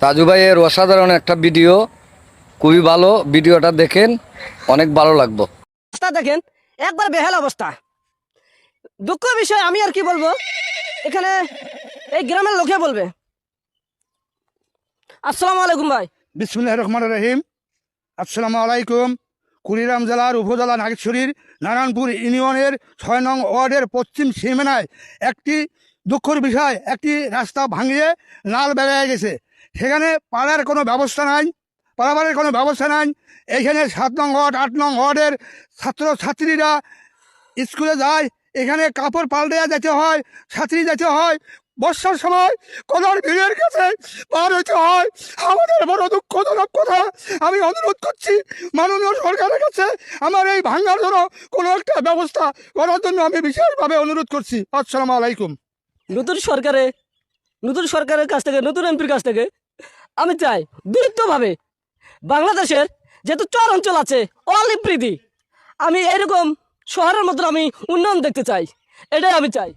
তাজু ভাইয়ের অসাধারণ একটা ভিডিও, খুবই ভালো। ভিডিওটা দেখেন, অনেক ভালো লাগবে। রাস্তা দেখেন একবার বেহাল অবস্থা। দুঃখ বিষয়, আমি আর কি বলবো, এখানে এই গ্রামের লোকে বলবে। আসসালামু আলাইকুম ভাই। বিসমুল্লাহির রহমানির রহিম। আসসালামু আলাইকুম। কুড়িগ্রাম জেলার উপজেলা নাগেশ্বরীর নারায়ণপুর ইউনিয়নের 6 নং ওয়ার্ডের পশ্চিম সীমানায় একটি দুঃখের বিষয়, একটি রাস্তা ভাঙিয়ে নাল বেরিয়ে গেছে। সেখানে পাড়ার কোনো ব্যবস্থা নাই, পারাবারের কোনো ব্যবস্থা নাই। এইখানে 7 নং ওয়ার্ড 8 নং ওয়ার্ডের ছাত্রছাত্রীরা স্কুলে যায়, এখানে কাপড় পাল্টে যেতে হয়, ছাত্রী যেতে হয়। বর্ষার সময় কলার ভিড়ের কাছে পার হতে হয়। আমাদের বড় দুঃখজনক কথা। আমি অনুরোধ করছি মাননীয় সরকারের কাছে আমার এই ভাঙার জন্য কোনো একটা ব্যবস্থা করার জন্য আমি বিশেষভাবে অনুরোধ করছি। আসসালামু আলাইকুম। নতুন সরকারের কাছ থেকে, নতুন এমপির কাছ থেকে আমি চাই দ্রুতভাবে বাংলাদেশের যেহেতু চর অঞ্চল আছে, অলিপ্রীতি, আমি এরকম শহরের মতন আমি উন্নয়ন দেখতে চাই, এটাই আমি চাই।